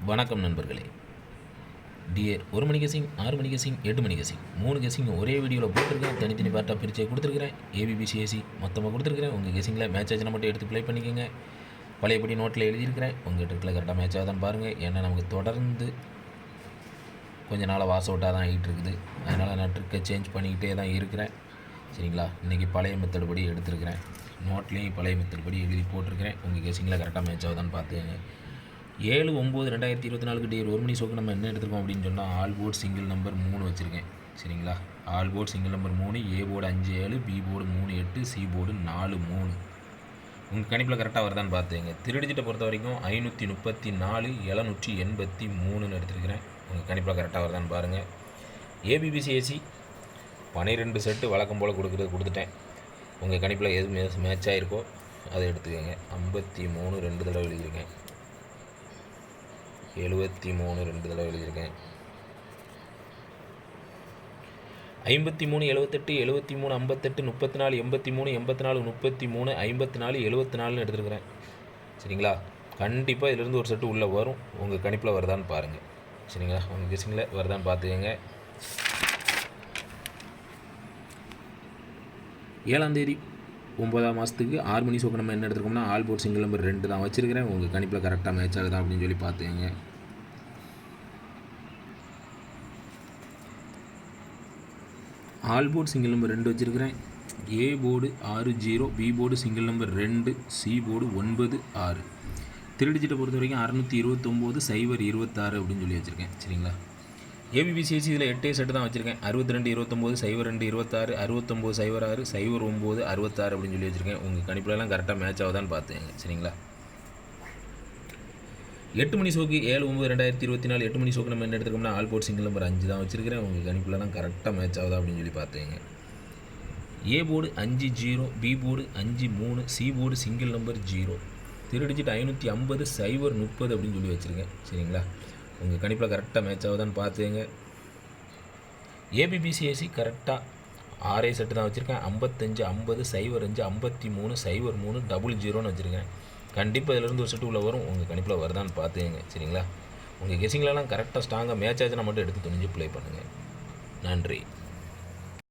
வணக்கம் நண்பர்களே. டியர் 1 மணி கெஸிங், 6 மணி கெஸிங், 8 மணி guessing 3 guessing ஒரே வீடியோவில் போட்டிருக்கேன். தனித்தனி பார்ட்டாக பிரித்து கொடுத்துருக்கிறேன். ஏபிபிசிஏசி மொத்தமாக கொடுத்துருக்கிறேன். உங்கள் கெஸிங்கில் மேட்ச் ஆச்சுன்னா மட்டும் எடுத்து ப்ளே பண்ணிக்கோங்க. பழையபடி நோட்டில் எழுதியிருக்கிறேன். உங்கள் ட்ரிக்கில் கரெக்டாக மேட்ச் ஆகுதான்னு பாருங்கள். ஏன்னா நமக்கு தொடர்ந்து கொஞ்சம் நாளாக வாஸ் அவுட்டாக தான் ஆகிட்டு இருக்குது. அதனால் நான் ட்ரிக்கை சேஞ்ச் பண்ணிக்கிட்டே தான் இருக்கிறேன். சரிங்களா? இன்றைக்கி பழைய மெத்தட் படி எடுத்துருக்கிறேன். நோட்லேயும் பழைய மெத்தட் படி எழுதி போட்டிருக்கிறேன். உங்கள் கெஸிங்கில் கரெக்டாக மேட்ச் ஆகுதான்னு பார்த்துங்க. 7/9/2024 டியர் 1 மணி ஷோக்கு நம்ம என்ன எடுத்துருக்கோம் அப்படின்னு சொன்னால் ஆல் போர்டு சிங்கிள் நம்பர் 3 வச்சுருக்கேன். சரிங்களா? All board single number 3, A board 5-7, B board 3-8, C board 4-3. உங்கள் கணிப்பில் கரெக்டாக வருதான்னு பார்த்துங்க. திருடிஜிட்டை பொறுத்த வரைக்கும் 534 783 எடுத்துருக்கிறேன். உங்கள் கணிப்பில் கரெக்டாக வருதான்னு பாருங்கள். ஏபிபிசிஏசி 12 செட்டு வழக்கம் போல் கொடுத்துட்டேன். உங்கள் கணிப்பில் எது மேட்ச் ஆகிருக்கோ அதை எடுத்துக்கோங்க. 53 2 தடவை எழுதியிருக்கேன். 73 2 தடவை எழுதியிருக்கேன். 53 78 73 58 34 83 84 33 54 74 எடுத்துருக்கிறேன். சரிங்களா? கண்டிப்பாக இதிலிருந்து ஒரு செட்டு உள்ளே வரும். உங்கள் கணிப்பில் வருதான்னு பாருங்கள். சரிங்களா? உங்கள் கெஸிங்கில் வருதான்னு பார்த்துக்கங்க. 7ஆம் தேதி 9ஆம் மாதத்துக்கு 6 மணி ஷோக்கு நம்ம என்ன எடுத்துருக்கோம்னா ஆல் போர்ட் சிங்கிள் நம்பர் 2 தான் வச்சுருக்கிறேன். உங்கள் கணிப்பில் கரெக்டாக மேட்ச் ஆகுதா அப்படின்னு சொல்லி பார்த்துக்கங்க. ஆல் போர்டு சிங்கிள் நம்பர் 2 வச்சுருக்கிறேன். A board 6-0, B board single number 2, C board 9-6. திருடிஜிட்டை பொறுத்த வரைக்கும் 629 026 அப்படின்னு சொல்லி வச்சுருக்கேன். சரிங்களா? ஏபிபிசிஎஸ்சி இதில் 8 செட்டு தான் வச்சுருக்கேன். 62 29 02 26 69 06 09 66 அப்படின்னு சொல்லி வச்சுருக்கேன். உங்கள் கணிப்பிலலாம் கரெக்டாக மேட்ச் ஆகுதான்னு பார்த்துங்க. சரிங்களா? 8 மணி ஷோக்கு 7/9/2024 8 மணி ஷோக்கு நம்ம என்ன எடுத்துருக்கோம்னா ஆல் போர்ட் சிங்கிள் நம்பர் 5 தான் வச்சுருக்கிறேன். உங்கள் கணிப்பிலலாம் கரெக்டாக மேட்ச் ஆகுதா அப்படின்னு சொல்லி பார்த்துங்க. A board 5-0, B board 5-3, C board single number 0. Three digit 550 030 அப்படின்னு சொல்லி வச்சுருக்கேன். சரிங்களா? உங்கள் கணிப்பில் கரெக்டாக மேட்ச் ஆகுதான்னு பார்த்துங்க. ஏபிபிசிஏசி கரெக்டாக 6 செட்டு தான் வச்சுருக்கேன். 55 50 05 53 03 00ன்னு வச்சுருக்கேன். கண்டிப்பாக இதிலேருந்து ஒரு செட்டு உள்ளே வரும். உங்கள் கணிப்பில் வருதான்னு பார்த்துங்க. சரிங்களா? உங்கள் கெஸிங்லலாம் கரெக்டாக ஸ்ட்ராங்காக மேட்ச் ஆச்சுன்னா மட்டும் எடுத்து துணிஞ்சு ப்ளே பண்ணுங்கள். நன்றி.